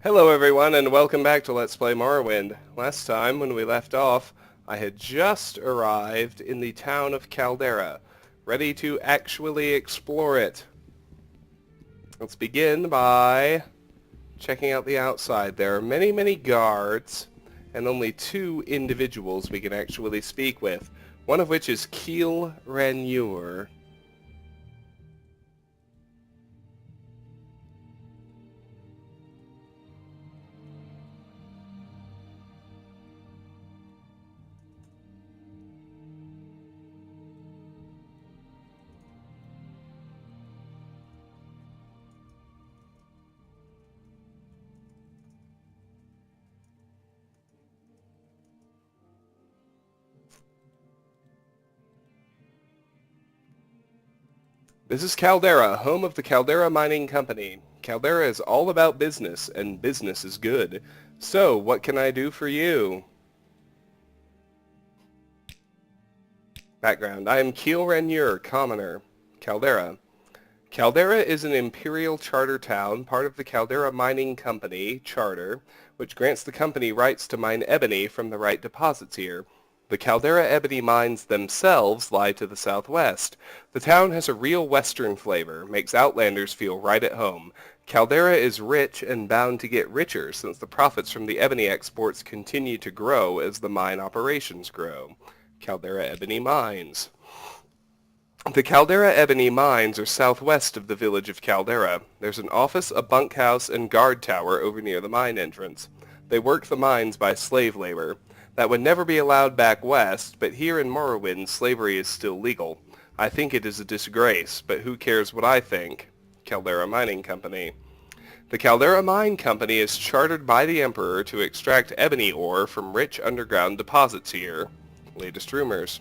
Hello everyone and welcome back to Let's Play Morrowind. Last time when we left off, I had just arrived in the town of Caldera, ready to actually explore it. Let's begin by checking out the outside. There are many guards and only two individuals we can actually speak with, one of which is Caldera. This is Caldera, home of the Caldera Mining Company. Caldera is all about business, and business is good. So, what can I do for you? Background. I am Caldera, commoner. Caldera. Caldera is an Imperial charter town, part of the Caldera Mining Company charter, which grants the company rights to mine ebony from the right deposits here. The Caldera ebony mines themselves lie to the southwest. The town has a real western flavor, makes outlanders feel right at home. Caldera is rich and bound to get richer since the profits from the ebony exports continue to grow as the mine operations grow. Caldera Ebony Mines. The Caldera Ebony Mines are southwest of the village of Caldera. There's an office, a bunkhouse, and guard tower over near the mine entrance. They work the mines by slave labor. That would never be allowed back west, but here in Morrowind, slavery is still legal. I think it is a disgrace, but who cares what I think? Caldera Mining Company. The Caldera Mine Company is chartered by the Emperor to extract ebony ore from rich underground deposits here. Latest rumors.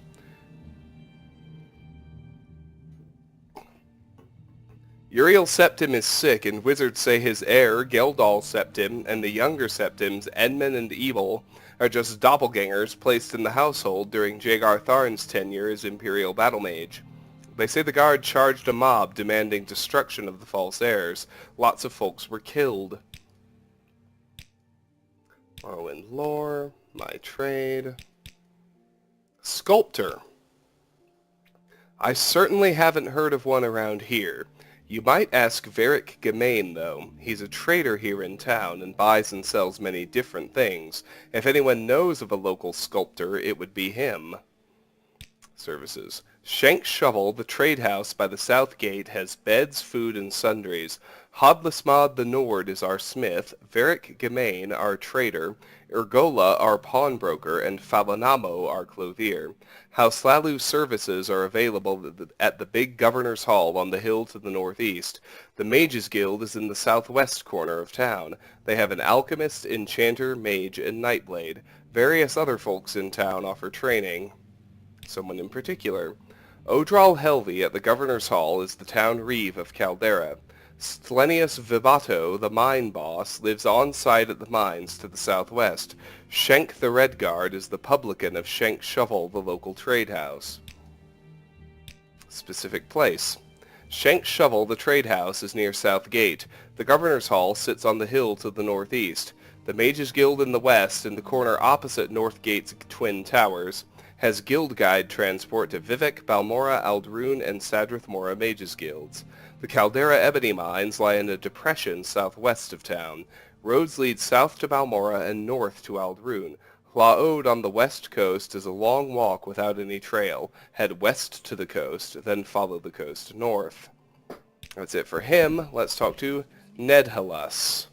Uriel Septim is sick, and wizards say his heir, Geldal Septim, and the younger Septims, Edmund and Evil, are just doppelgangers placed in the household during Jagar Tharn's tenure as Imperial battle mage. They say the guard charged a mob demanding destruction of the false heirs. Lots of folks were killed. Morrowind lore, my trade. Sculptor. I certainly haven't heard of one around here. You might ask Varric Gemain, though. He's a trader here in town and buys and sells many different things. If anyone knows of a local sculptor, it would be him. Services. Shank Shovel, the trade house by the south gate, has beds, food, and sundries. Hodlesmod the Nord is our smith, Varric Gemain our trader, Ergola our pawnbroker, and Falanamo our clothier. Houslalu services are available at the big governor's hall on the hill to the northeast. The Mages Guild is in the southwest corner of town. They have an alchemist, enchanter, mage, and nightblade. Various other folks in town offer training. Someone in particular. Odral Helvi at the Governor's Hall is the town reeve of Caldera. Stlenius Vibato, the mine boss, lives on site at the mines to the southwest. Shank the Red Guard is the publican of Shank Shovel, the local trade house. Specific place. Shank Shovel, the trade house, is near South Gate. The Governor's Hall sits on the hill to the northeast. The Mages Guild in the west, in the corner opposite North Gate's twin towers, has guild guide transport to Vivek, Balmora, Aldrune, and Sadrith Mora Mages Guilds. The Caldera Ebony Mines lie in a depression southwest of town. Roads lead south to Balmora and north to Aldrune. Laod on the west coast is a long walk without any trail. Head west to the coast, then follow the coast north. That's it for him. Let's talk to Nedhalus.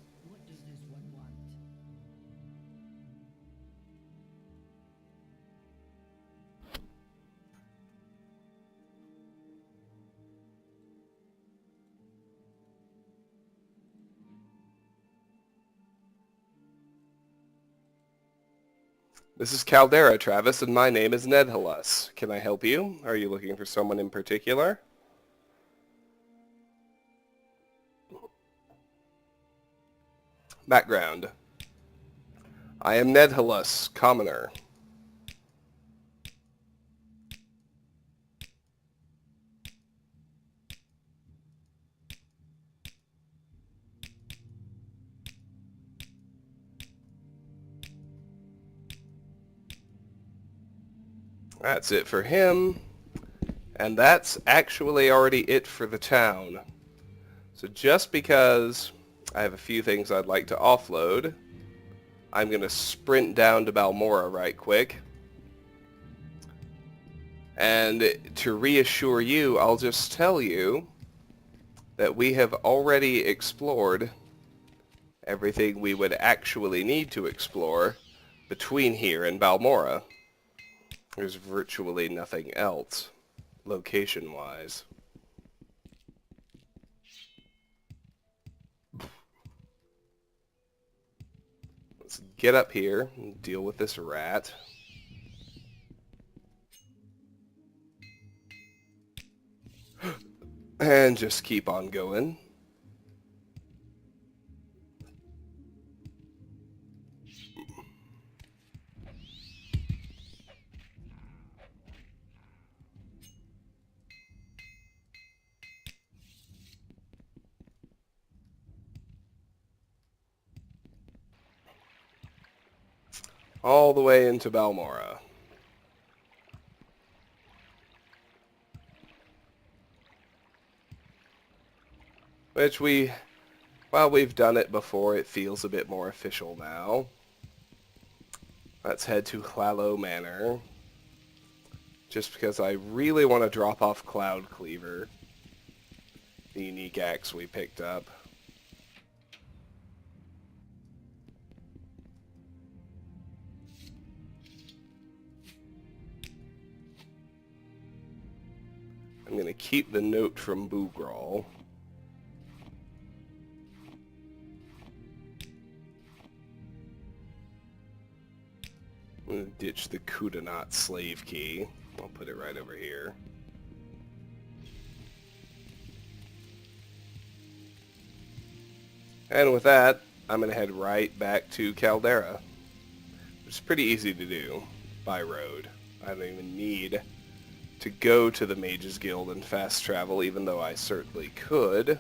This is Caldera, Travis, and my name is Nedhalus. Can I help you? Are you looking for someone in particular? Background. I am Nedhalus, commoner. That's it for him. And that's actually already it for the town. So just because I have a few things I'd like to offload, I'm going to sprint down to Balmora right quick. And to reassure you, I'll just tell you that we have already explored everything we would actually need to explore between here and Balmora. There's virtually nothing else, location-wise. Let's get up here and deal with this rat. And just keep on going. All the way into Balmora. Which while we've done it before, it feels a bit more official now. Let's head to Hlalo Manor. Just because I really want to drop off Cloud Cleaver, the unique axe we picked up. I'm going to keep the note from Boograwl. I'm going to ditch the Kudanat slave key. I'll put it right over here. And with that, I'm going to head right back to Caldera. Which is pretty easy to do by road. I don't even need to go to the Mages Guild and fast travel, even though I certainly could.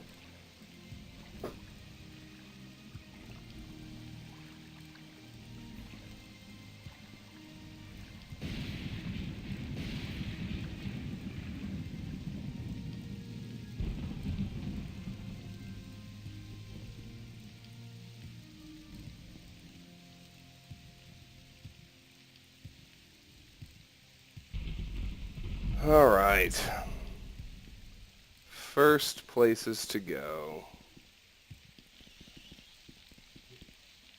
Alright. First places to go.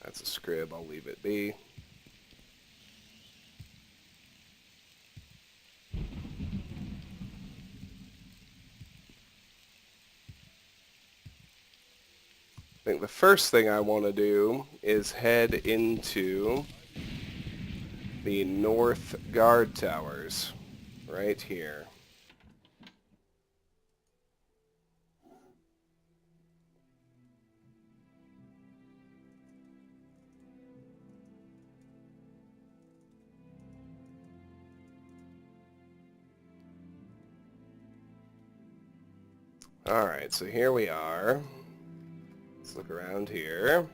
That's a scrib, I'll leave it be. I think the first thing I want to do is head into the North Guard Towers, right here. Alright, so here we are. Let's look around here.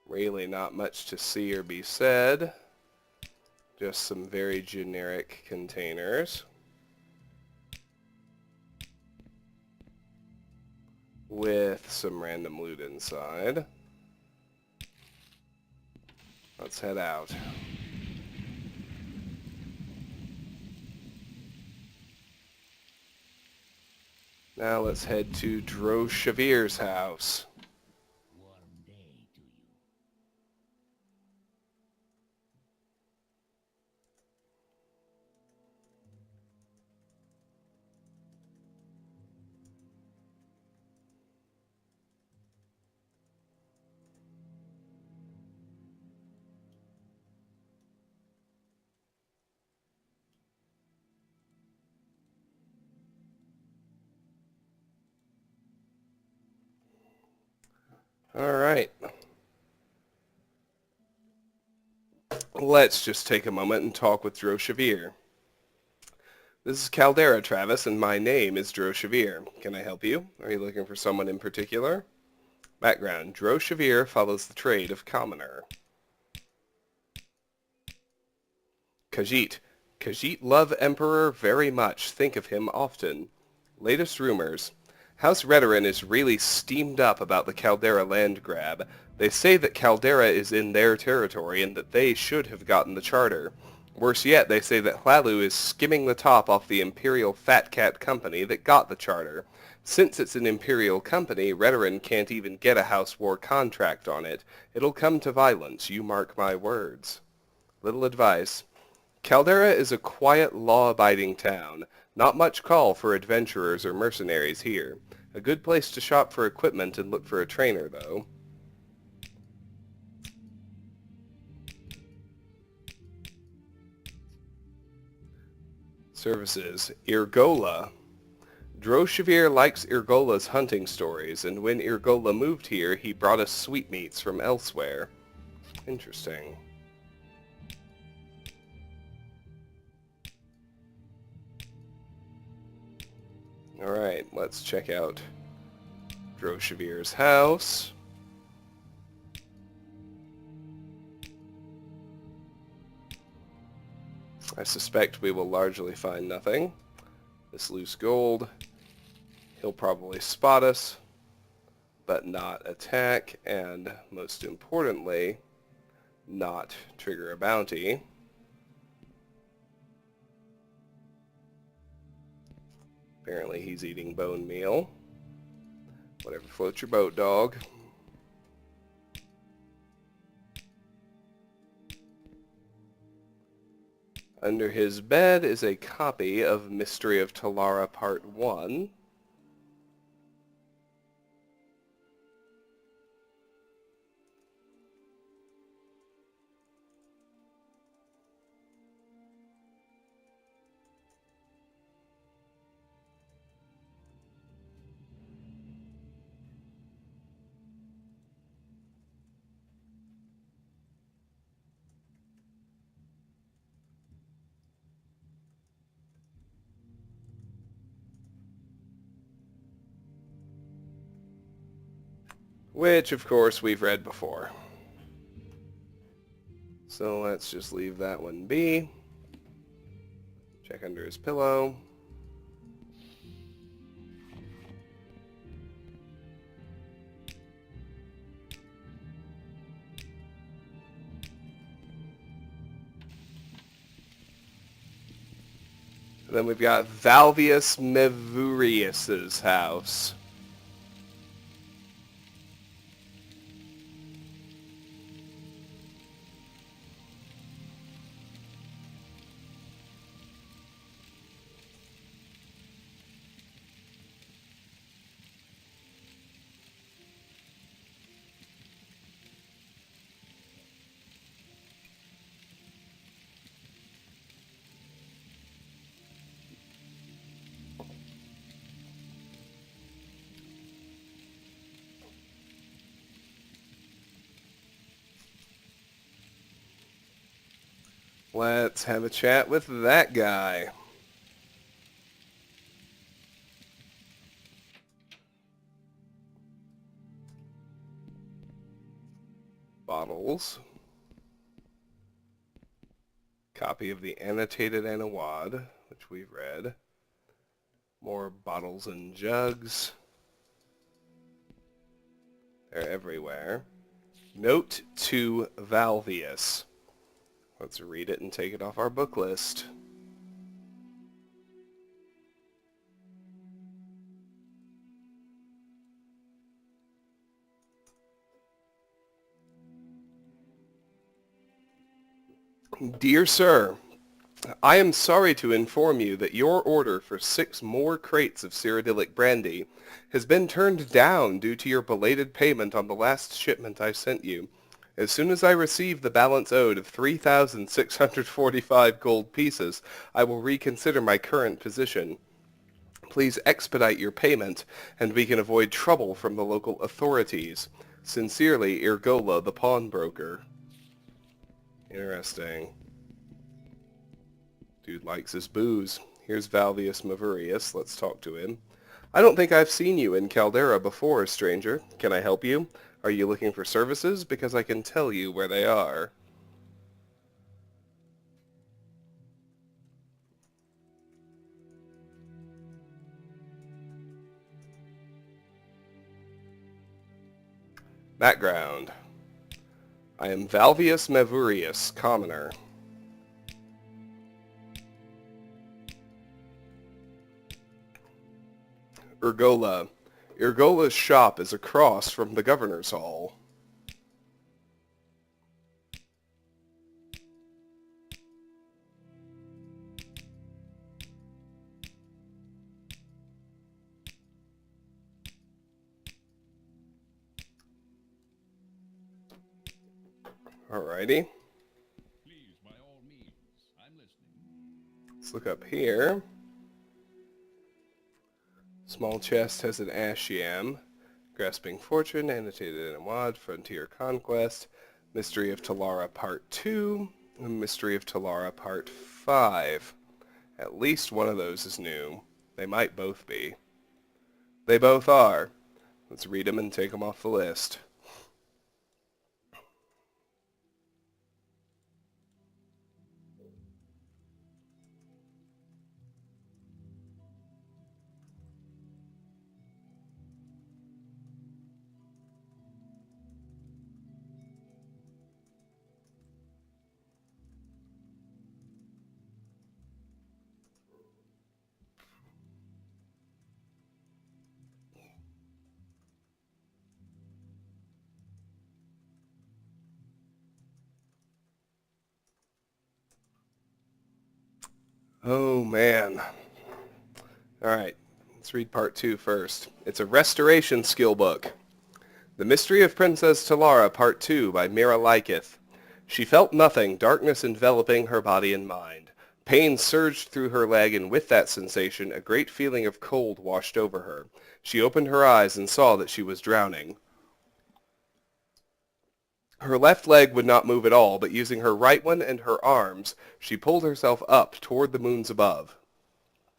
Really not much to see or be said. Just some very generic containers. With some random loot inside. Let's head out. Now let's head to Droshavir's house. Alright. Let's just take a moment and talk with Droshavir. This is Caldera, Travis, and my name is Droshavir. Can I help you? Are you looking for someone in particular? Background. Droshavir follows the trade of commoner. Khajiit. Khajiit love Emperor very much. Think of him often. Latest rumors. House Redoran is really steamed up about the Caldera land grab. They say that Caldera is in their territory and that they should have gotten the charter. Worse yet, they say that Hlalu is skimming the top off the Imperial Fat Cat company that got the charter. Since it's an Imperial company, Redoran can't even get a House War contract on it. It'll come to violence, you mark my words. Little advice. Caldera is a quiet, law-abiding town. Not much call for adventurers or mercenaries here. A good place to shop for equipment and look for a trainer, though. Services. Irgola. Droshavir likes Irgola's hunting stories, and when Irgola moved here, he brought us sweetmeats from elsewhere. Interesting. Alright, let's check out Droshavir's house. I suspect we will largely find nothing. This loose gold. He'll probably spot us, but not attack, and most importantly, not trigger a bounty. Apparently he's eating bone meal. Whatever floats your boat, dog. Under his bed is a copy of Mystery of Talara Part 1. Which, of course, we've read before. So let's just leave that one be. Check under his pillow. And then we've got Valvius Mevurius's house. Let's have a chat with that guy. Bottles. Copy of the annotated Anawad, which we've read. More bottles and jugs. They're everywhere. Note to Valvius. Let's read it and take it off our book list. Dear Sir, I am sorry to inform you that your order for 6 more crates of Cyrodiilic brandy has been turned down due to your belated payment on the last shipment I sent you. As soon as I receive the balance owed of 3,645 gold pieces, I will reconsider my current position. Please expedite your payment, and we can avoid trouble from the local authorities. Sincerely, Irgola, the pawnbroker. Interesting. Dude likes his booze. Here's Valvius Mavurius. Let's talk to him. I don't think I've seen you in Caldera before, stranger. Can I help you? Are you looking for services? Because I can tell you where they are. Background. I am Valvius Mavurius, commoner. Irgola. Irgola's shop is across from the Governor's Hall. Alrighty. Please, by all means, I'm listening. Let's look up here. Small chest has an ash yam. Grasping Fortune, annotated in a wad, Frontier Conquest, Mystery of Talara Part 2, and Mystery of Talara Part 5. At least one of those is new. They might both be. They both are. Let's read them and take them off the list. Oh man. Alright, let's read part 2 first. It's a restoration skill book. The Mystery of Princess Talara Part 2 by Mira Liketh. She felt nothing, darkness enveloping her body and mind. Pain surged through her leg, and with that sensation, a great feeling of cold washed over her. She opened her eyes and saw that she was drowning. Her left leg would not move at all, but using her right one and her arms, she pulled herself up toward the moons above.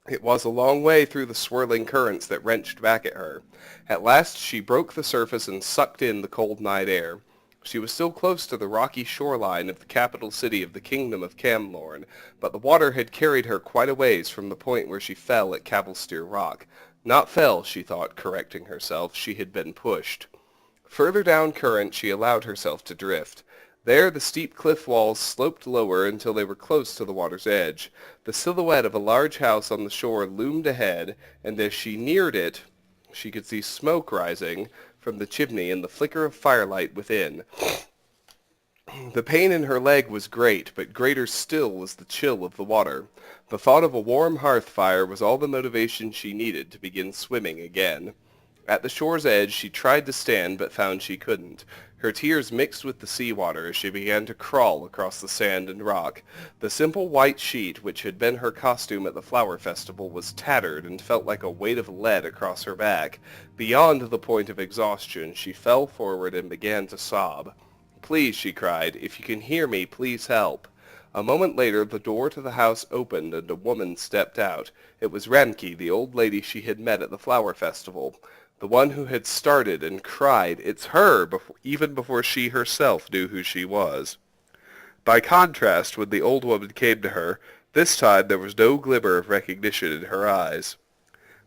It was a long way through the swirling currents that wrenched back at her. At last she broke the surface and sucked in the cold night air. She was still close to the rocky shoreline of the capital city of the kingdom of Camlorn, but the water had carried her quite a ways from the point where she fell at Cavalsteer Rock. Not fell, she thought, correcting herself, she had been pushed. Further down current she allowed herself to drift. There the steep cliff walls sloped lower until they were close to the water's edge. The silhouette of a large house on the shore loomed ahead, and as she neared it, she could see smoke rising from the chimney and the flicker of firelight within. The pain in her leg was great, but greater still was the chill of the water. The thought of a warm hearth fire was all the motivation she needed to begin swimming again. At the shore's edge she tried to stand, but found she couldn't. Her tears mixed with the sea-water as she began to crawl across the sand and rock. The simple white sheet, which had been her costume at the flower festival, was tattered and felt like a weight of lead across her back. Beyond the point of exhaustion, she fell forward and began to sob. "Please," she cried, "if you can hear me, please help." A moment later the door to the house opened and a woman stepped out. It was Ramke, the old lady she had met at the flower festival. The one who had started and cried, "It's her!" even before she herself knew who she was. By contrast, when the old woman came to her, this time there was no glimmer of recognition in her eyes.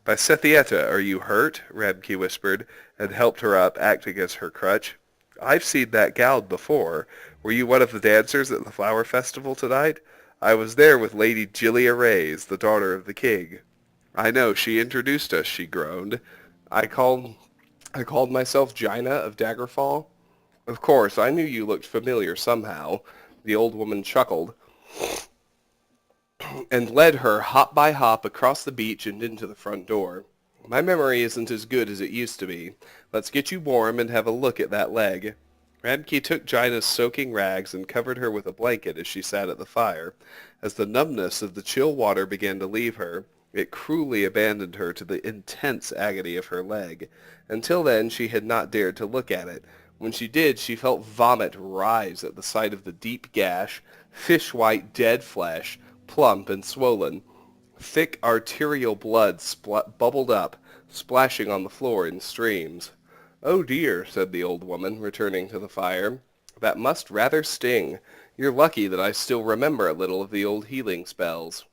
"By Sethieta, are you hurt?" Ramke whispered, and helped her up, acting as her crutch. "I've seen that gown before. Were you one of the dancers at the flower festival tonight? I was there with Lady Gillia Rays, the daughter of the king." "I know, she introduced us," she groaned. I called myself Jaina of Daggerfall. Of course, I knew you looked familiar somehow." The old woman chuckled and led her hop by hop across the beach and into the front door. "My memory isn't as good as it used to be. Let's get you warm and have a look at that leg." Radke took Jaina's soaking rags and covered her with a blanket as she sat at the fire. As the numbness of the chill water began to leave her, it cruelly abandoned her to the intense agony of her leg. Until then she had not dared to look at it. When she did, she felt vomit rise at the sight of the deep gash, fish-white dead flesh, plump and swollen. Thick arterial blood bubbled up, splashing on the floor in streams. "Oh dear," said the old woman, returning to the fire. "That must rather sting. You're lucky that I still remember a little of the old healing spells."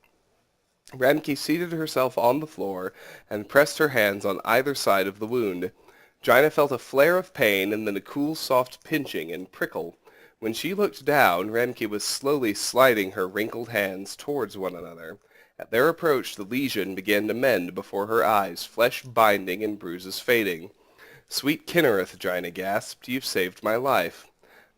Ramke seated herself on the floor and pressed her hands on either side of the wound. Gina felt a flare of pain and then a cool, soft pinching and prickle. When she looked down, Ramke was slowly sliding her wrinkled hands towards one another. At their approach, the lesion began to mend before her eyes, flesh binding and bruises fading. "Sweet Kinnereth," Gina gasped, "you've saved my life."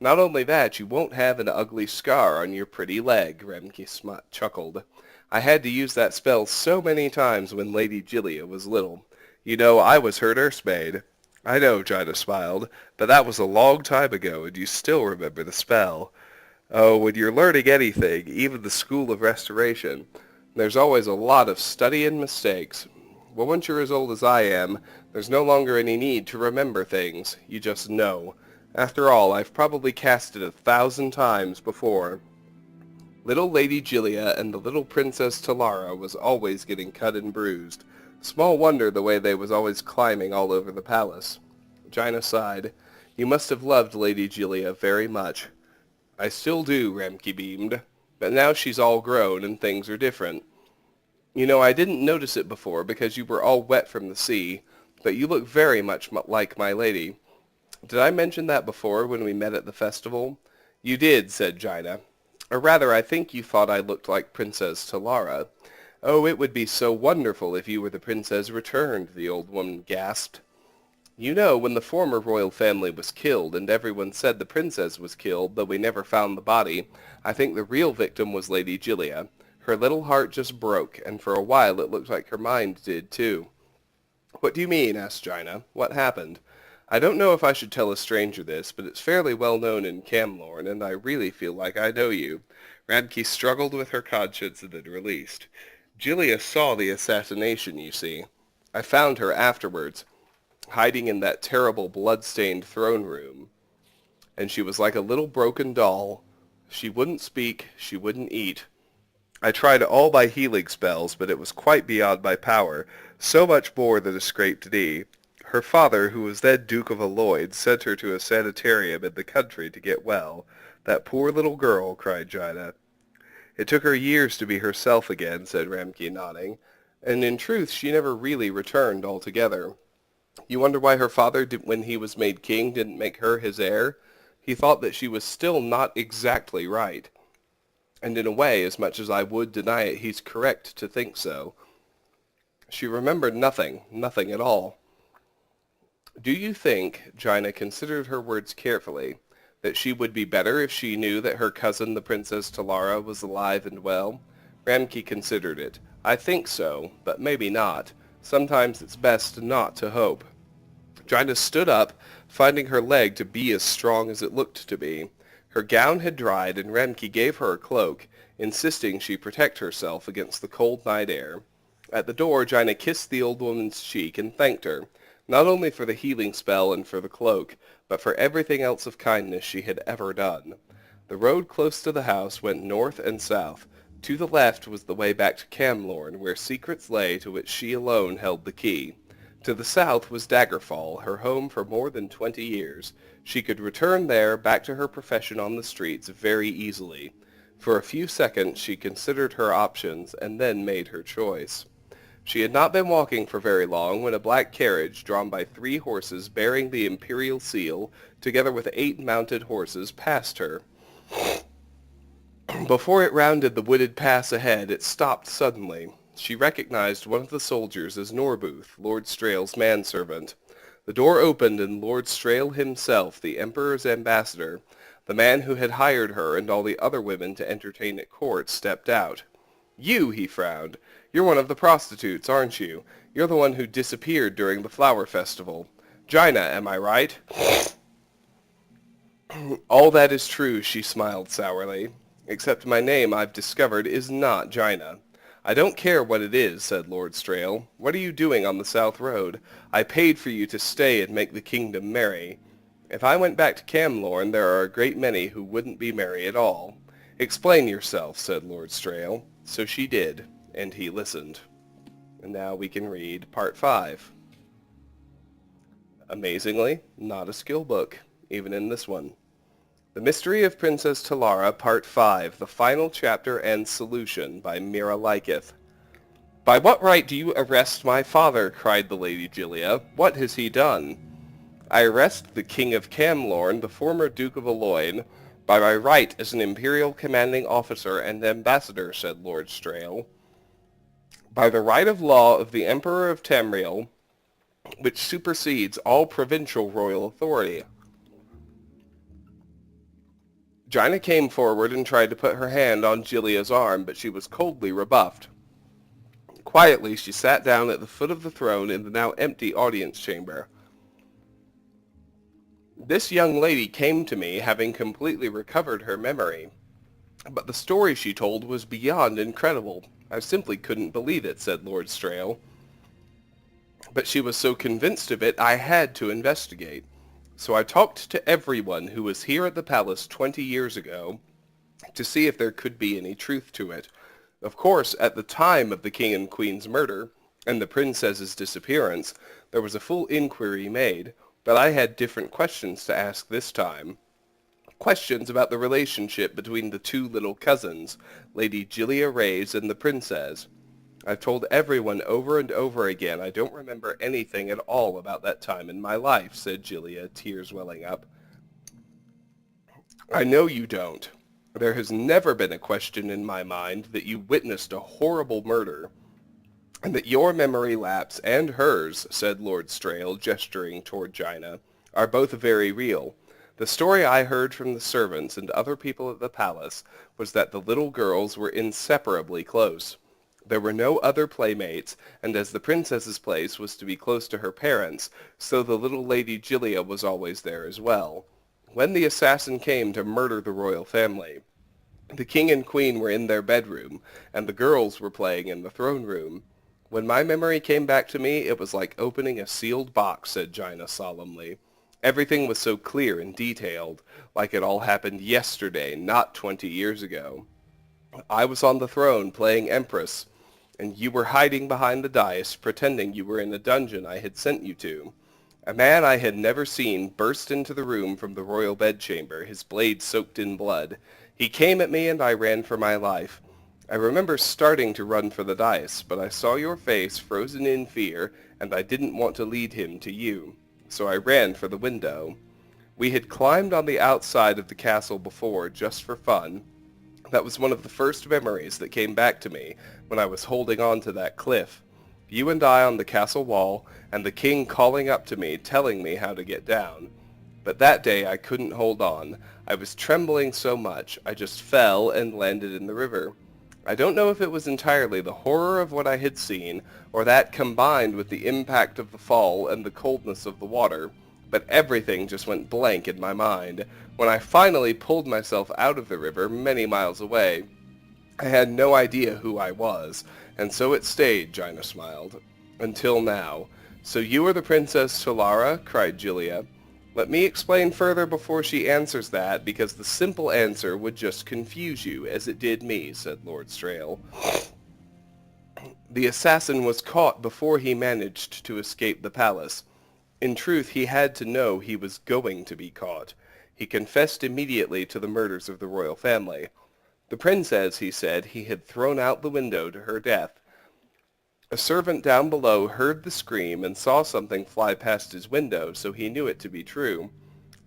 "Not only that, you won't have an ugly scar on your pretty leg," Ramke chuckled. "I had to use that spell so many times when Lady Gilia was little. You know, I was her nursemaid." "I know," Gina smiled, "but that was a long time ago, and you still remember the spell." "Oh, when you're learning anything, even the School of Restoration, there's always a lot of study and mistakes. But once you're as old as I am, there's no longer any need to remember things. You just know. After all, I've probably cast it 1,000 times before." Little Lady Gilia and the little Princess Talara was always getting cut and bruised. Small wonder the way they was always climbing all over the palace. Gina sighed. "You must have loved Lady Gilia very much." "I still do," Ramke beamed. "But now she's all grown and things are different. You know, I didn't notice it before because you were all wet from the sea, but you look very much like my lady. Did I mention that before when we met at the festival?" "You did," said Gina. "Or rather, I think you thought I looked like Princess Talara." "Oh, it would be so wonderful if you were the princess returned," the old woman gasped. "You know, when the former royal family was killed, and everyone said the princess was killed, though we never found the body, I think the real victim was Lady Gilia. Her little heart just broke, and for a while it looked like her mind did, too." "What do you mean?" asked Gina. "What happened? I don't know if I should tell a stranger this, but it's fairly well known in Camlorn, and I really feel like I know you." Radke struggled with her conscience and then released. "Gilia saw the assassination, you see. I found her afterwards, hiding in that terrible blood-stained throne room, and she was like a little broken doll. She wouldn't speak, she wouldn't eat. I tried all my healing spells, but it was quite beyond my power, so much more than a scraped knee. Her father, who was then Duke of Aloyd, sent her to a sanitarium in the country to get well. That poor little girl," cried Gina. "It took her years to be herself again," said Ramke, nodding, "and in truth she never really returned altogether. You wonder why her father, when he was made king, didn't make her his heir? He thought that she was still not exactly right. And in a way, as much as I would deny it, he's correct to think so. She remembered nothing at all. Do you think," Gina considered her words carefully, "that she would be better if she knew that her cousin, the Princess Talara, was alive and well?" Ramke considered it. "I think so, but maybe not. Sometimes it's best not to hope." Gina stood up, finding her leg to be as strong as it looked to be. Her gown had dried, and Ramke gave her a cloak, insisting she protect herself against the cold night air. At the door, Gina kissed the old woman's cheek and thanked her, not only for the healing spell and for the cloak, but for everything else of kindness she had ever done. The road close to the house went north and south. To the left was the way back to Camlorn, where secrets lay to which she alone held the key. To the south was Daggerfall, her home for more than 20 years. She could return there, back to her profession on the streets, very easily. For a few seconds she considered her options, and then made her choice. She had not been walking for very long when a black carriage, drawn by 3 horses bearing the Imperial seal, together with 8 mounted horses, passed her. Before it rounded the wooded pass ahead, it stopped suddenly. She recognized one of the soldiers as Norbuth, Lord Strail's manservant. The door opened, and Lord Strail himself, the Emperor's ambassador, the man who had hired her and all the other women to entertain at court, stepped out. "You," he frowned. "You're one of the prostitutes, aren't you? You're the one who disappeared during the flower festival. Gina, am I right?" "All that is true," she smiled sourly. "Except my name, I've discovered, is not Gina." "I don't care what it is," said Lord Strail. "What are you doing on the South Road? I paid for you to stay and make the kingdom merry." If I went back to Camlorn, there are a great many who wouldn't be merry at all. Explain yourself, said Lord Strail. So she did, and he listened. And now we can read Part 5. Amazingly, not a skill book, even in this one. The Mystery of Princess Talara, Part 5, the final chapter and solution by Mira Liketh. By what right do you arrest my father? Cried the Lady Gilia. What has he done? I arrest the King of Camlorn, the former Duke of Aloyne, by my right as an Imperial commanding officer and ambassador, said Lord Strail. By the right of law of the Emperor of Tamriel, which supersedes all provincial royal authority. Jaina came forward and tried to put her hand on Gilia's arm, but she was coldly rebuffed. Quietly, she sat down at the foot of the throne in the now empty audience chamber. This young lady came to me having completely recovered her memory, but the story she told was beyond incredible. I simply couldn't believe it, said Lord Strail. But she was so convinced of it, I had to investigate. So I talked to everyone who was here at the palace 20 years ago to see if there could be any truth to it. Of course, at the time of the king and queen's murder and the princess's disappearance, there was a full inquiry made, but I had different questions to ask this time. Questions about the relationship between the two little cousins, Lady Gilia Reyes and the princess. I've told everyone over and over again I don't remember anything at all about that time in my life, said Gilia, tears welling up. I know you don't. There has never been a question in my mind that you witnessed a horrible murder, and that your memory lapse and hers, said Lord Strail, gesturing toward Jaina, are both very real. The story I heard from the servants and other people at the palace was that the little girls were inseparably close. There were no other playmates, and as the princess's place was to be close to her parents, so the little Lady Gilia was always there as well. When the assassin came to murder the royal family, the king and queen were in their bedroom, and the girls were playing in the throne room. When my memory came back to me, it was like opening a sealed box, said Jaina solemnly. Everything was so clear and detailed, like it all happened yesterday, not 20 years ago. I was on the throne playing Empress, and you were hiding behind the dais, pretending you were in a dungeon I had sent you to. A man I had never seen burst into the room from the royal bedchamber, his blade soaked in blood. He came at me, and I ran for my life. I remember starting to run for the dais, but I saw your face frozen in fear, and I didn't want to lead him to you. So I ran for the window. We had climbed on the outside of the castle before, just for fun. That was one of the first memories that came back to me when I was holding on to that cliff. You and I on the castle wall, and the king calling up to me, telling me how to get down. But that day I couldn't hold on. I was trembling so much, I just fell and landed in the river. I don't know if it was entirely the horror of what I had seen, or that combined with the impact of the fall and the coldness of the water, but everything just went blank in my mind. When I finally pulled myself out of the river many miles away, I had no idea who I was, and so it stayed, Jaina smiled. Until now. So you are the Princess Talara? Cried Gilia. Let me explain further before she answers that, because the simple answer would just confuse you, as it did me, said Lord Strail. The assassin was caught before he managed to escape the palace. In truth, he had to know he was going to be caught. He confessed immediately to the murders of the royal family. The princess, he said, he had thrown out the window to her death. A servant down below heard the scream and saw something fly past his window, so he knew it to be true.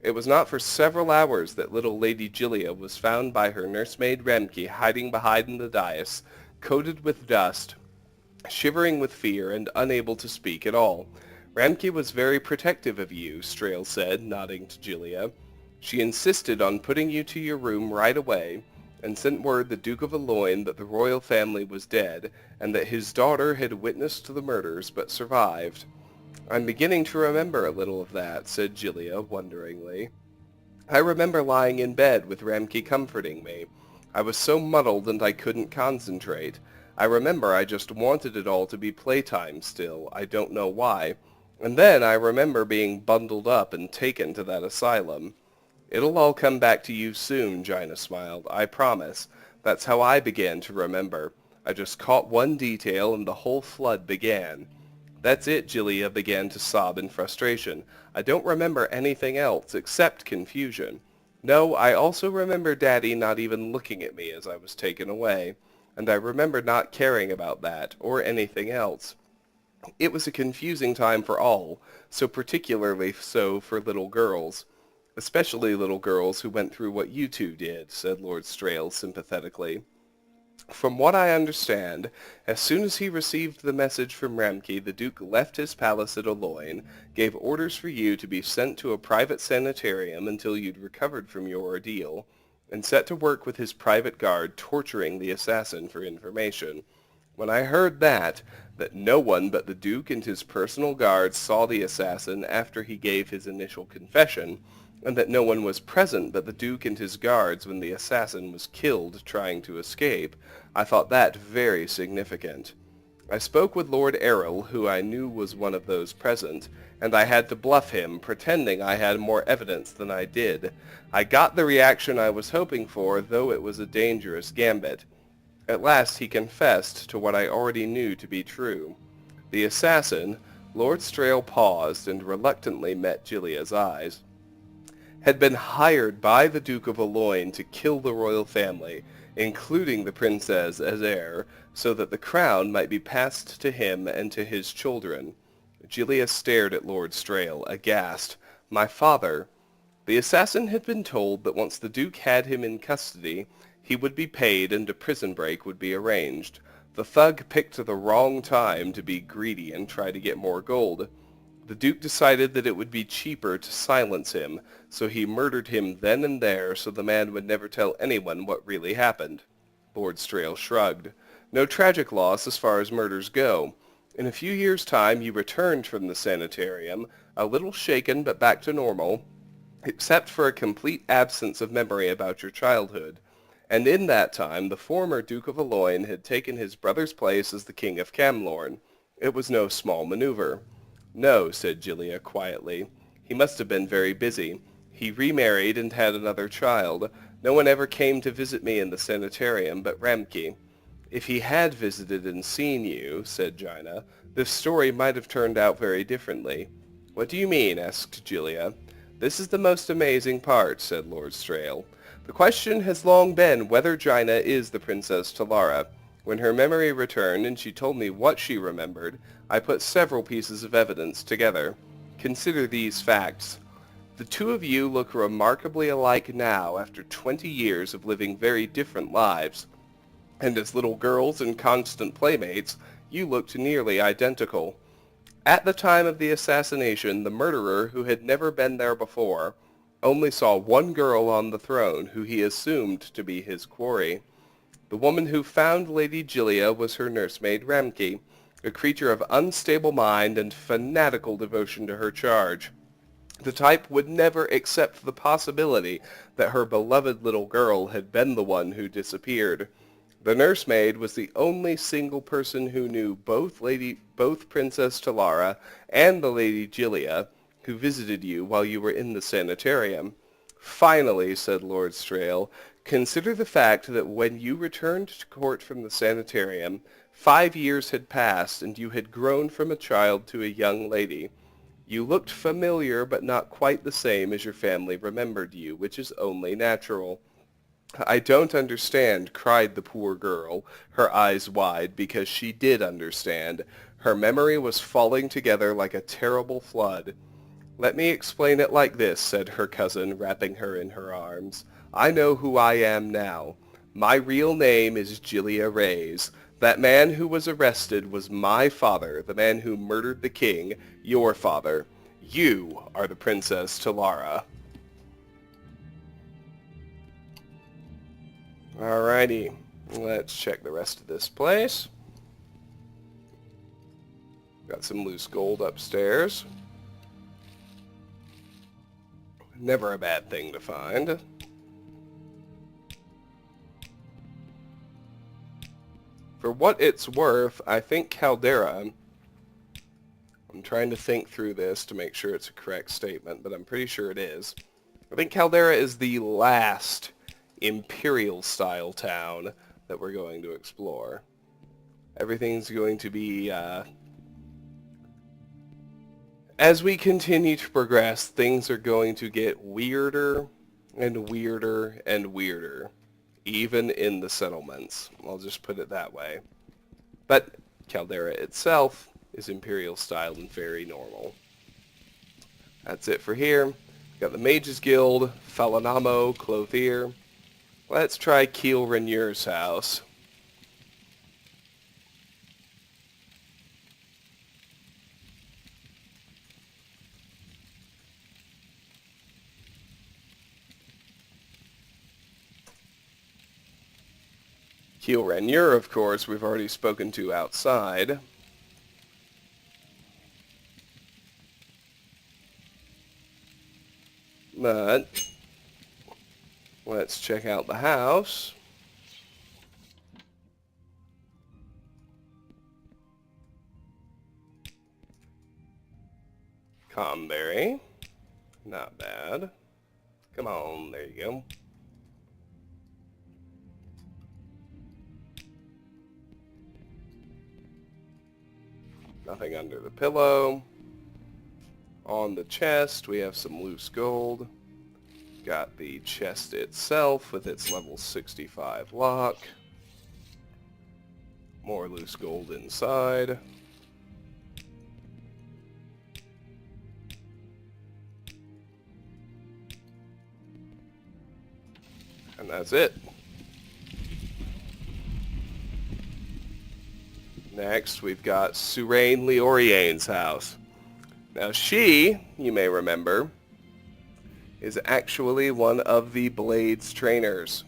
It was not for several hours that little Lady Gilia was found by her nursemaid Remke hiding behind the dais, coated with dust, shivering with fear, and unable to speak at all. Remke was very protective of you, Strail said, nodding to Gilia. She insisted on putting you to your room right away, and sent word the Duke of Aloyne that the royal family was dead, and that his daughter had witnessed the murders but survived. I'm beginning to remember a little of that, said Gilia wonderingly. I remember lying in bed with Remke comforting me. I was so muddled and I couldn't concentrate. I remember I just wanted it all to be playtime still. I don't know why. And then I remember being bundled up and taken to that asylum. It'll all come back to you soon, Gina smiled. I promise. That's how I began to remember. I just caught one detail and the whole flood began. That's it, Julia began to sob in frustration. I don't remember anything else except confusion. No, I also remember Daddy not even looking at me as I was taken away. And I remember not caring about that or anything else. It was a confusing time for all, so particularly so for little girls. Especially little girls who went through what you two did, said Lord Strail sympathetically. From what I understand, as soon as he received the message from Ramke, the Duke left his palace at Aloyne, gave orders for you to be sent to a private sanitarium until you'd recovered from your ordeal, and set to work with his private guard torturing the assassin for information. When I heard that no one but the Duke and his personal guards saw the assassin after he gave his initial confession, and that no one was present but the Duke and his guards when the assassin was killed trying to escape, I thought that very significant. I spoke with Lord Errol, who I knew was one of those present, and I had to bluff him, pretending I had more evidence than I did. I got the reaction I was hoping for, though it was a dangerous gambit. At last he confessed to what I already knew to be true. The assassin, Lord Strail paused and reluctantly met Gilia's eyes, had been hired by the Duke of Aloyne to kill the royal family, including the princess as heir, so that the crown might be passed to him and to his children. Gilia stared at Lord Strail, aghast. My father. The assassin had been told that once the Duke had him in custody, he would be paid and a prison break would be arranged. The thug picked the wrong time to be greedy and try to get more gold. The Duke decided that it would be cheaper to silence him, so he murdered him then and there so the man would never tell anyone what really happened. Lord Strail shrugged. No tragic loss as far as murders go. In a few years' time you returned from the sanitarium, a little shaken but back to normal, except for a complete absence of memory about your childhood. And in that time the former Duke of Aloyne had taken his brother's place as the King of Camlorn. It was no small maneuver. No, said Gilia quietly. He must have been very busy. He remarried and had another child. No one ever came to visit me in the sanitarium but Ramke. If he had visited and seen you, said Gina, this story might have turned out very differently. What do you mean? Asked Gilia. This is the most amazing part, said Lord Strail. The question has long been whether Gina is the Princess Talara. When her memory returned and she told me what she remembered, I put several pieces of evidence together. Consider these facts. The two of you look remarkably alike now after 20 years of living very different lives. And as little girls and constant playmates, you looked nearly identical. At the time of the assassination, the murderer, who had never been there before, only saw one girl on the throne who he assumed to be his quarry. The woman who found Lady Gilia was her nursemaid Ramke, a creature of unstable mind and fanatical devotion to her charge. The type would never accept the possibility that her beloved little girl had been the one who disappeared. The nursemaid was the only single person who knew both Princess Talara and the Lady Gilia, who visited you while you were in the sanitarium. Finally, said Lord Strail, consider the fact that when you returned to court from the sanitarium, 5 years had passed and you had grown from a child to a young lady. You looked familiar but not quite the same as your family remembered you, which is only natural. I don't understand, cried the poor girl, her eyes wide, because she did understand. Her memory was falling together like a terrible flood. Let me explain it like this, said her cousin, wrapping her in her arms. I know who I am now. My real name is Gilia Reyes. That man who was arrested was my father, the man who murdered the king, your father. You are the Princess Talara. Alrighty, let's check the rest of this place. Got some loose gold upstairs. Never a bad thing to find. For what it's worth, I think Caldera I'm trying to think through this to make sure it's a correct statement, but I'm pretty sure it is. I think Caldera is the last Imperial-style town that we're going to explore. Everything's going to be, as we continue to progress, things are going to get weirder and weirder and weirder, even in the settlements. I'll just put it that way. But Caldera itself is Imperial style and very normal. That's it for here. Got the Mages Guild, Falanamo, Clothier. Let's try Keel Renier's house. Keel Renier, of course, we've already spoken to outside. But let's check out the house. Comberry. Not bad. Come on, there you go. Nothing under the pillow. On the chest, we have some loose gold. Got the chest itself with its level 65 lock. More loose gold inside. And that's it. Next, we've got Suraine Leoriane's house. Now she, you may remember, is actually one of the Blades trainers.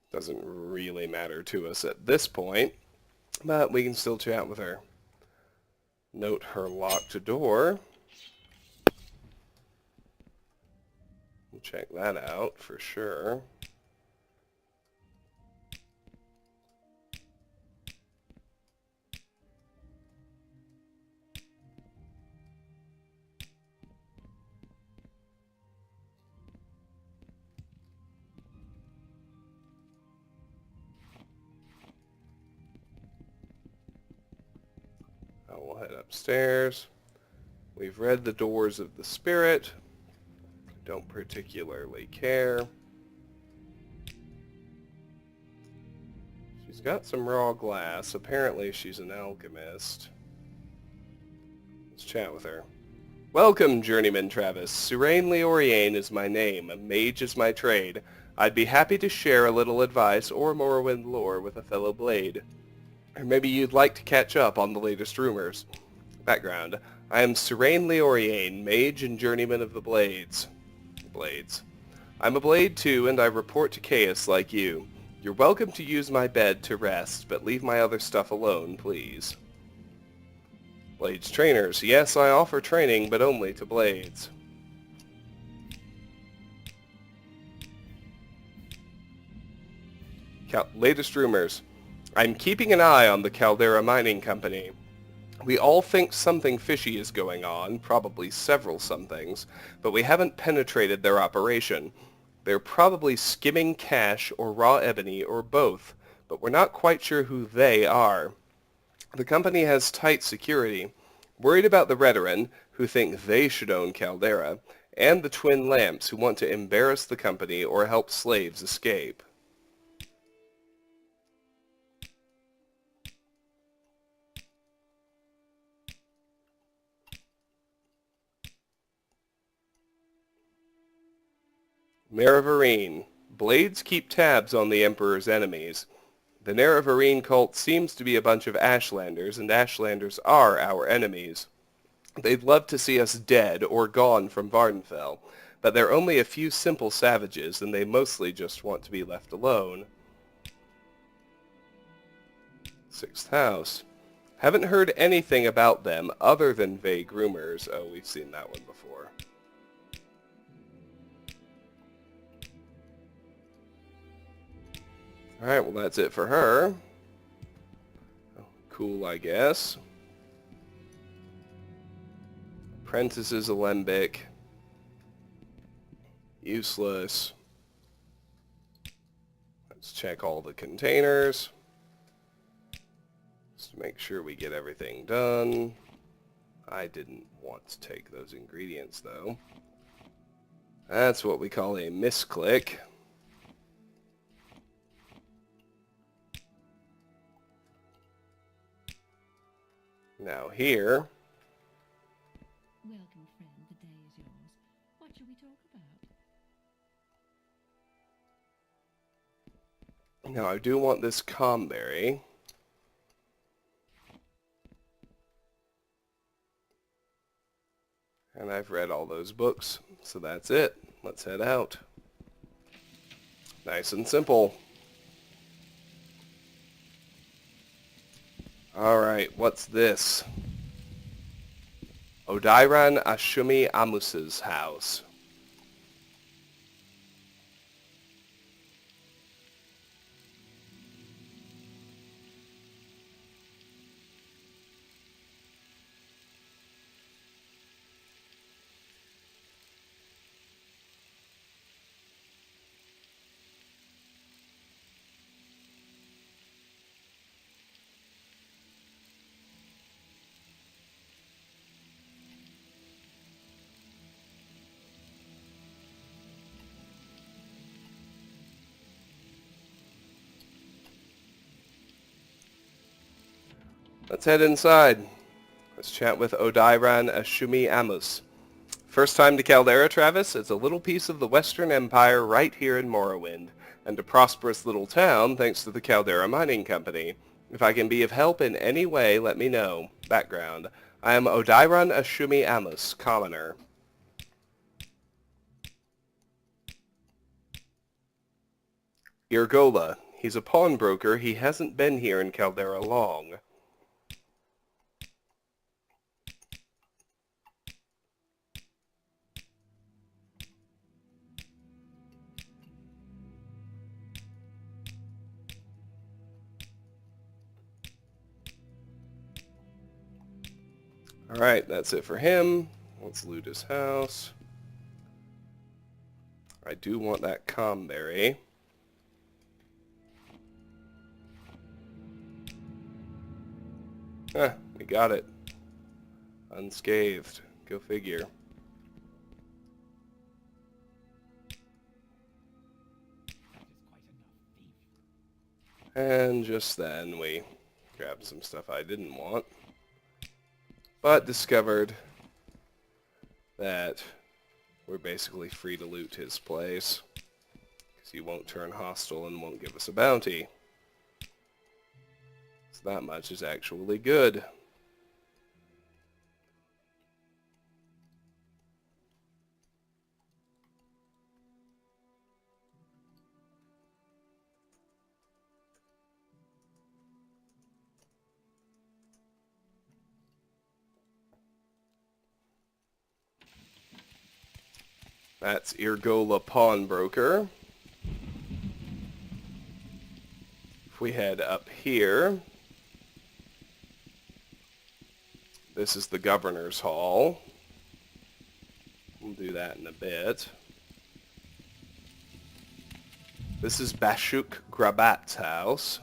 Doesn't really matter to us at this point, but we can still chat with her. Note her locked door. We'll check that out for sure. We'll head upstairs. We've read the Doors of the Spirit. Don't particularly care. She's got some raw glass. Apparently she's an alchemist. Let's chat with her. Welcome, Journeyman Travis. Suraine Leoriane is my name. A mage is my trade. I'd be happy to share a little advice or Morrowind lore with a fellow blade. Or maybe you'd like to catch up on the latest rumors. Background. I am Suraine Leoriane, mage and journeyman of the Blades. I'm a blade too, and I report to Chaos like you. You're welcome to use my bed to rest, but leave my other stuff alone, please. Blades trainers. Yes, I offer training, but only to blades. Latest rumors. I'm keeping an eye on the Caldera Mining Company. We all think something fishy is going on, probably several somethings, but we haven't penetrated their operation. They're probably skimming cash or raw ebony or both, but we're not quite sure who they are. The company has tight security. Worried about the Redoran, who think they should own Caldera, and the Twin Lamps, who want to embarrass the company or help slaves escape. Nerevarine. Blades keep tabs on the Emperor's enemies. The Nerevarine cult seems to be a bunch of Ashlanders, and Ashlanders are our enemies. They'd love to see us dead or gone from Vardenfell, but they're only a few simple savages, and they mostly just want to be left alone. Sixth house. Haven't heard anything about them other than vague rumors. Oh, we've seen that one before. Alright, well that's it for her. Oh, cool, I guess. Apprentices Alembic. Useless. Let's check all the containers. Just to make sure we get everything done. I didn't want to take those ingredients though. That's what we call a misclick. Now here, Welcome, friend. The day is yours. What shall we talk about? now I do want this comberry. And I've read all those books, so that's it. Let's head out. Nice and simple. Alright, what's this? Odairan Ashumi Amus's house. Let's head inside. Let's chat with Odairan Ashumi Amus. First time to Caldera, Travis? It's a little piece of the Western Empire right here in Morrowind, and a prosperous little town thanks to the Caldera Mining Company. If I can be of help in any way, let me know. Background. I am Odairan Ashumi Amus, commoner. Irgola. He's a pawnbroker. He hasn't been here in Caldera long. Alright, that's it for him. Let's loot his house. I do want that comberry. We got it. Unscathed. Go figure. And just then we grabbed some stuff I didn't want, but discovered that we're basically free to loot his place because he won't turn hostile and won't give us a bounty. So that much is actually good. That's Irgola Pawnbroker. If we head up here, this is the Governor's Hall. We'll do that in a bit. This is Bashuk Grabat's house.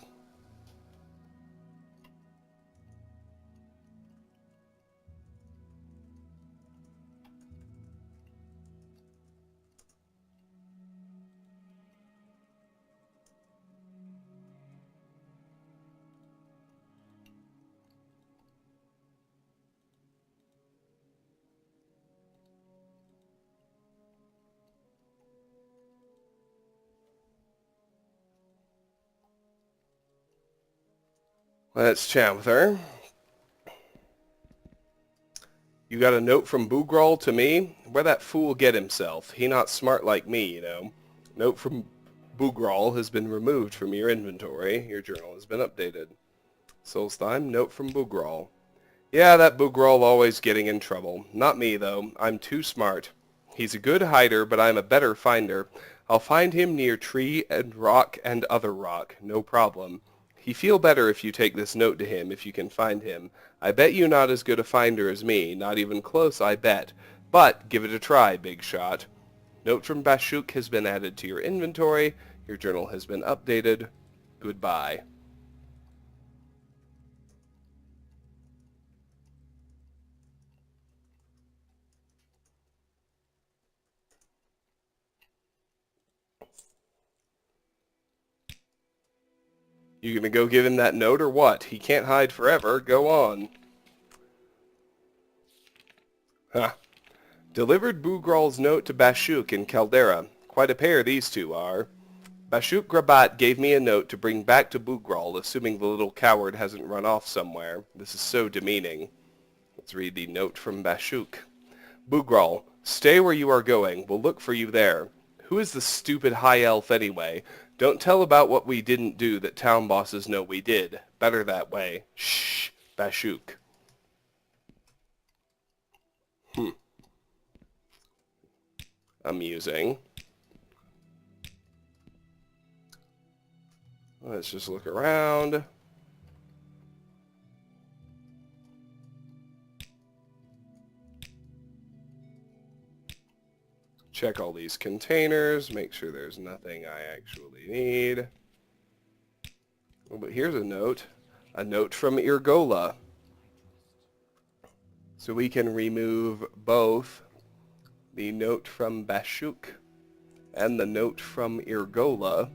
Let's chat with her. You got a note from Boograwl to me? Where that fool get himself? He not smart like me, you know. Note from Boograwl has been removed from your inventory. Your journal has been updated. Solstheim, note from Boograwl. Yeah, that Boograwl always getting in trouble. Not me, though. I'm too smart. He's a good hider, but I'm a better finder. I'll find him near tree and rock and other rock. No problem. He feel better if you take this note to him, if you can find him. I bet you not as good a finder as me. Not even close, I bet. But give it a try, big shot. Note from Bashuk has been added to your inventory. Your journal has been updated. Goodbye. You gonna go give him that note or what? He can't hide forever. Go on. Huh. Delivered Boograwl's note to Bashuk in Caldera. Quite a pair these two are. Bashuk Grabat gave me a note to bring back to Boograwl, assuming the little coward hasn't run off somewhere. This is so demeaning. Let's read the note from Bashuk. Boograwl, stay where you are going. We'll look for you there. Who is the stupid high elf anyway? Don't tell about what we didn't do that town bosses know we did. Better that way. Shh, Bashuk. Amusing. Let's just look around. Check all these containers, make sure there's nothing I actually need. Oh, but here's a note from Irgola. So we can remove both the note from Bashuk and the note from Irgola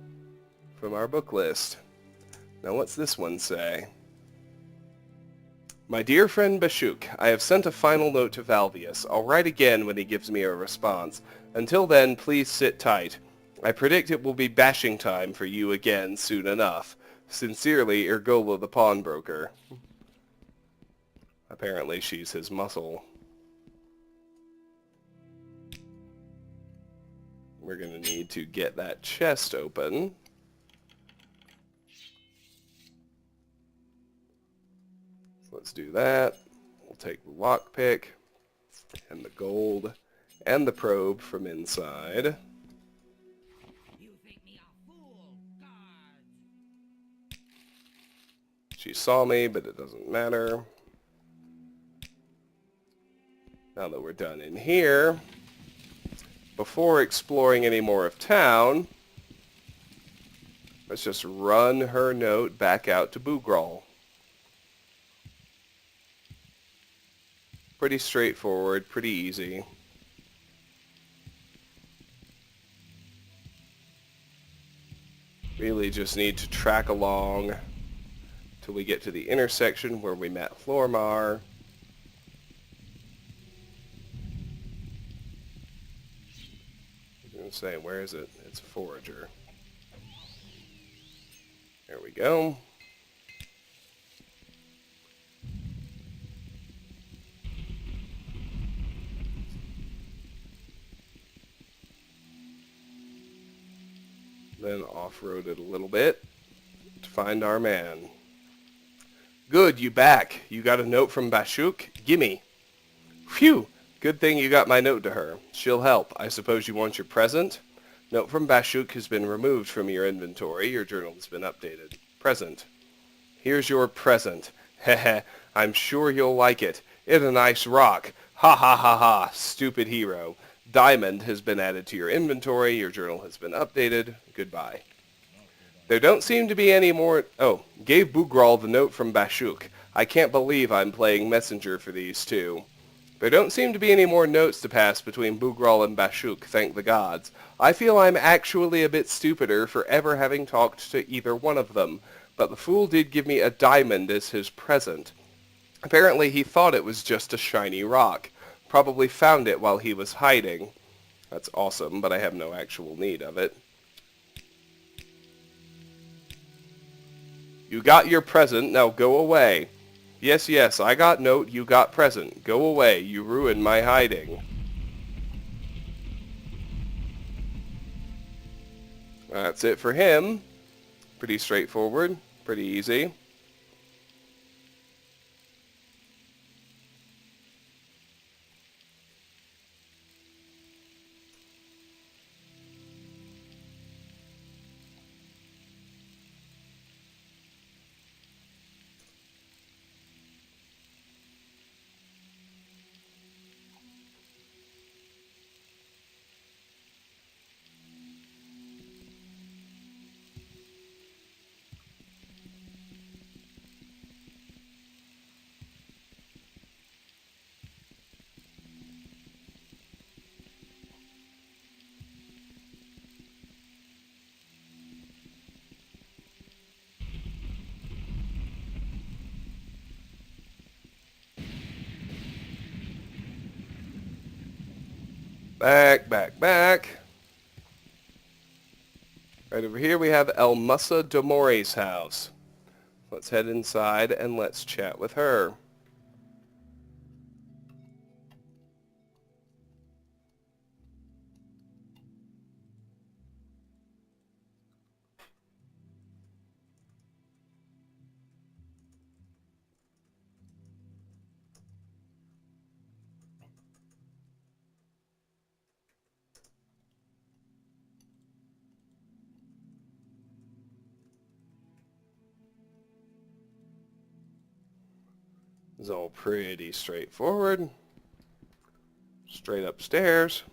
from our book list. Now what's this one say? My dear friend Bashuk, I have sent a final note to Valvius. I'll write again when he gives me a response. Until then, please sit tight. I predict it will be bashing time for you again soon enough. Sincerely, Irgola the pawnbroker. Apparently she's his muscle. We're going to need to get that chest open. So let's do that. We'll take the lockpick and the gold and the probe from inside. You think me a fool, guards? She saw me, but it doesn't matter. Now that we're done in here, before exploring any more of town, let's just run her note back out to Boograwl. Pretty straightforward, pretty easy. Really just need to track along till we get to the intersection where we met Flormar. I was going to say, where is it? It's Forager. There we go. Then off-road it a little bit to find our man. Good, you back. You got a note from Bashuk? Gimme. Phew! Good thing you got my note to her. She'll help. I suppose you want your present? Note from Bashuk has been removed from your inventory. Your journal has been updated. Present. Here's your present. Heh, I'm sure you'll like it. It's a nice rock. Ha ha ha ha, stupid hero. Diamond has been added to your inventory. Your journal has been updated. Goodbye. There don't seem to be any more... Oh, gave Boograwl the note from Bashuk. I can't believe I'm playing messenger for these two. There don't seem to be any more notes to pass between Boograwl and Bashuk, thank the gods. I feel I'm actually a bit stupider for ever having talked to either one of them, but the fool did give me a diamond as his present. Apparently he thought it was just a shiny rock. Probably found it while he was hiding. That's awesome, but I have no actual need of it. You got your present, now go away. Yes, yes, I got note, you got present. Go away, you ruined my hiding. That's it for him. Pretty straightforward, pretty easy. Back, back, back. Right over here we have El Musa Domori's house. Let's head inside and let's chat with her. It's all pretty straightforward. Straight upstairs.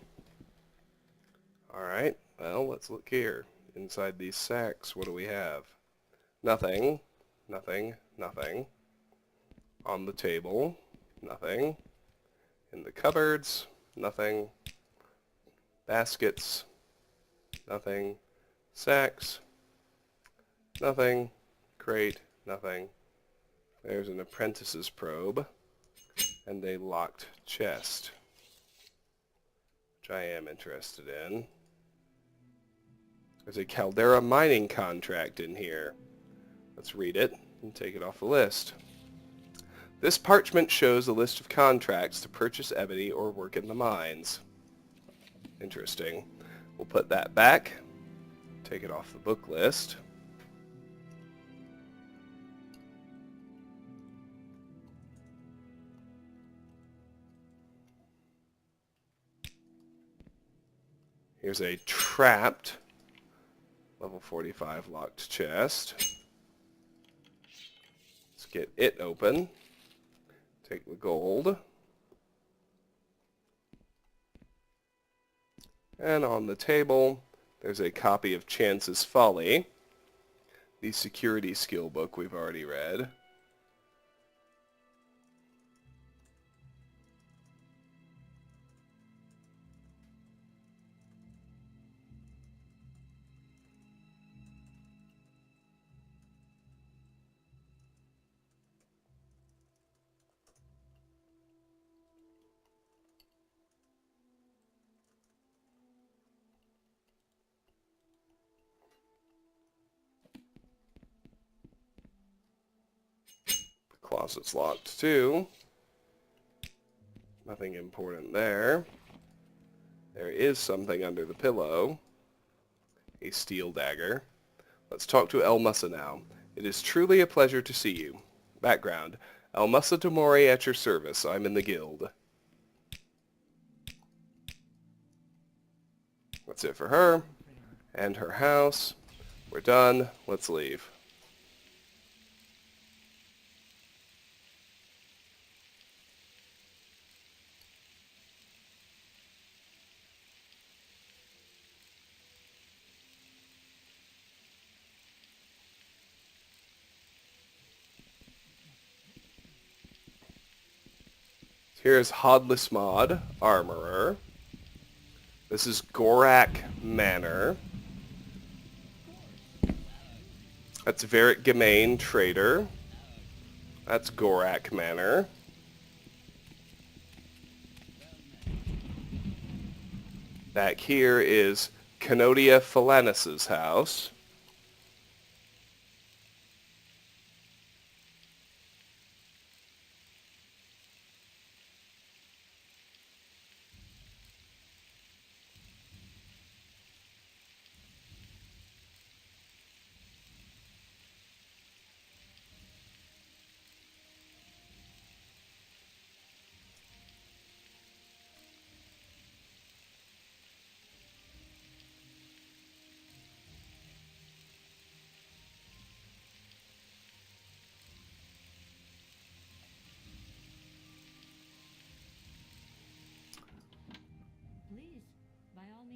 Alright, well, let's look here. Inside these sacks, what do we have? Nothing. Nothing. Nothing. On the table. Nothing. In the cupboards. Nothing. Baskets. Nothing. Sacks. Nothing. Crate. Nothing. There's an apprentice's probe. And a locked chest, which I am interested in. There's a Caldera mining contract in here. Let's read it and take it off the list. This parchment shows a list of contracts to purchase ebony or work in the mines. Interesting. We'll put that back. Take it off the book list. Here's a trapped level 45 locked chest. Let's get it open. Take the gold. And on the table, there's a copy of Chance's Folly, the security skill book we've already read. Closet's locked too. Nothing important there. There is something under the pillow. A steel dagger. Let's talk to El Musa now. It is truly a pleasure to see you. Background. El Musa Domori at your service. I'm in the guild. That's it for her. And her house. We're done. Let's leave. Here's Hodless Mod, Armorer. This is Gorak Manor. That's Varric Gemain, Trader. That's Gorak Manor. Back here is Canodia Phalanis' house.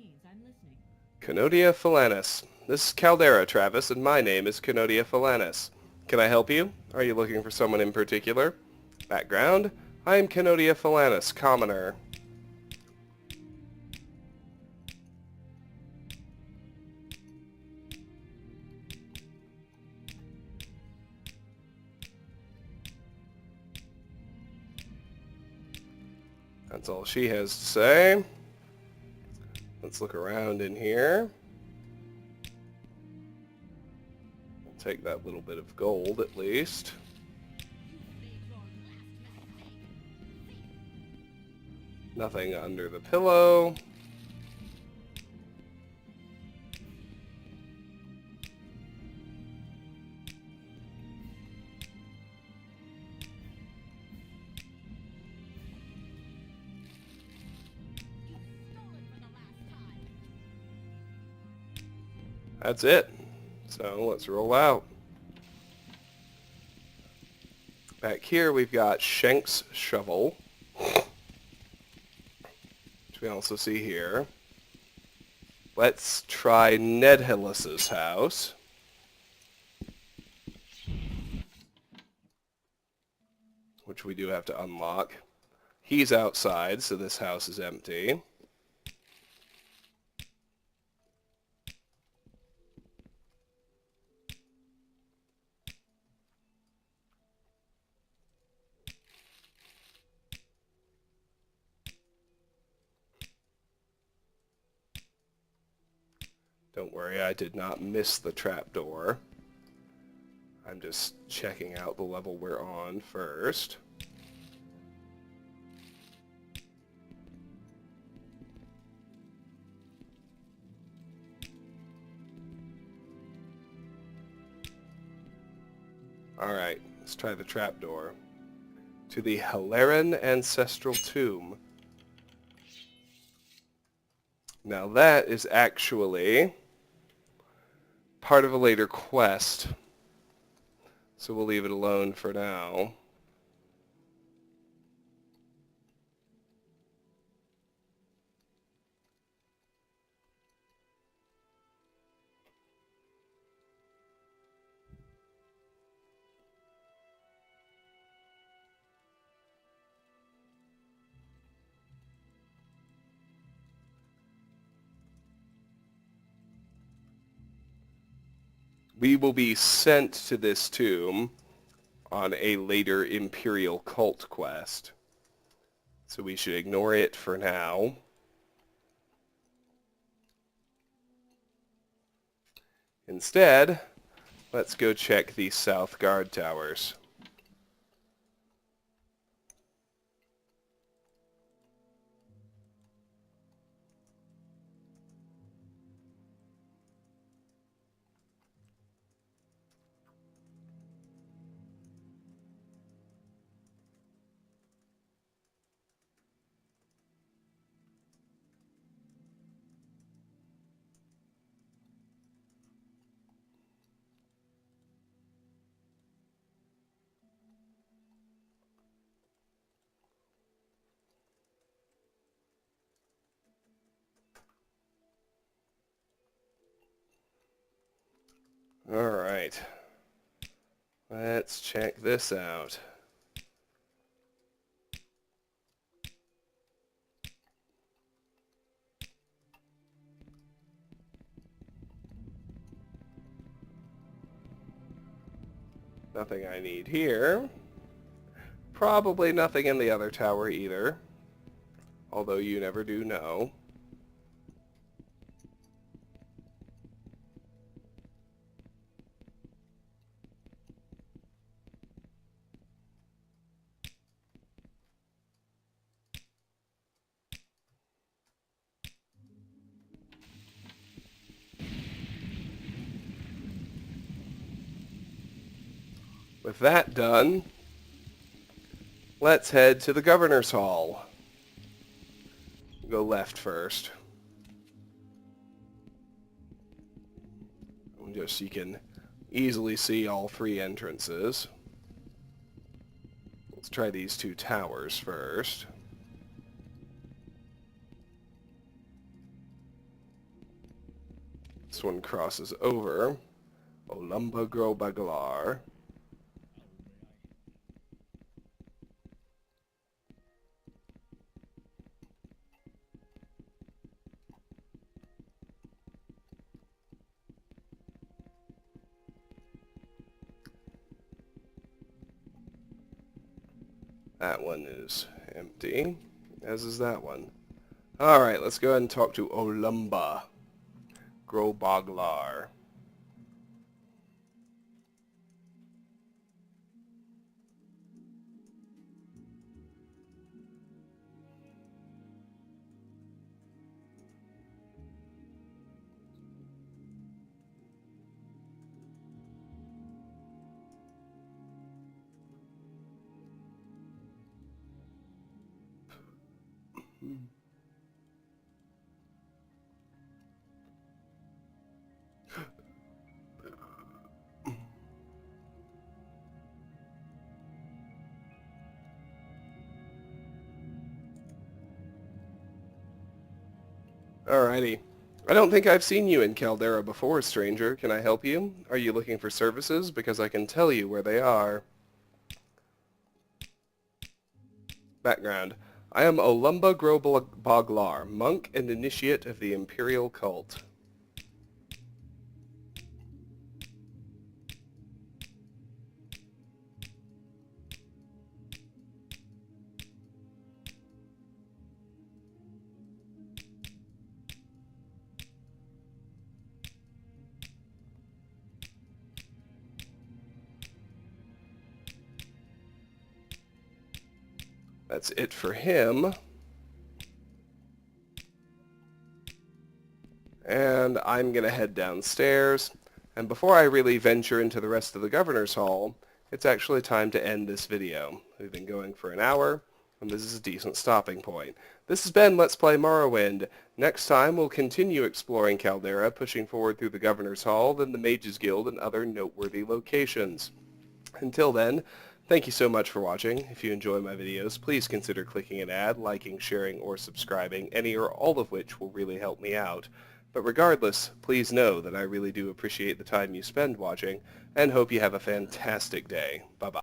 means. I'm listening. Canodia Phalanis. This is Caldera, Travis, and my name is Canodia Phalanis. Can I help you? Are you looking for someone in particular? Background: I am Canodia Phalanis, commoner. That's all she has to say. Let's look around in here. We'll take that little bit of gold at least. Nothing under the pillow. That's it. So let's roll out. Back here we've got Shank's shovel, which we also see here. Let's try Ned Hillis's house, which we do have to unlock. He's outside, so this house is empty. Don't worry, I did not miss the trapdoor. I'm just checking out the level we're on first. Alright, let's try the trapdoor. To the Haleran Ancestral Tomb. Now that is actually part of a later quest, so we'll leave it alone for now. We will be sent to this tomb on a later Imperial cult quest, so we should ignore it for now. Instead, let's go check the South Guard Towers. Alright, let's check this out. Nothing I need here. Probably nothing in the other tower either, although you never do know. With that done, let's head to the Governor's Hall. Go left first. Just so you can easily see all three entrances. Let's try these two towers first. this one crosses over. Olumba Grobaglar. That one is empty, as is that one. Alright, let's go ahead and talk to Olumba Grobaglar. Alrighty. I don't think I've seen you in Caldera before, stranger. Can I help you? Are you looking for services? Because I can tell you where they are. Background. I am Olumba Grobaglar, monk and initiate of the Imperial cult. That's it for him. And I'm going to head downstairs. And before I really venture into the rest of the Governor's Hall, it's actually time to end this video. We've been going for an hour, and this is a decent stopping point. This has been Let's Play Morrowind. Next time, we'll continue exploring Caldera, pushing forward through the Governor's Hall, then the Mages Guild, and other noteworthy locations. Until then, thank you so much for watching. If you enjoy my videos, please consider clicking an ad, liking, sharing, or subscribing, any or all of which will really help me out. But regardless, please know that I really do appreciate the time you spend watching, and hope you have a fantastic day. Bye-bye.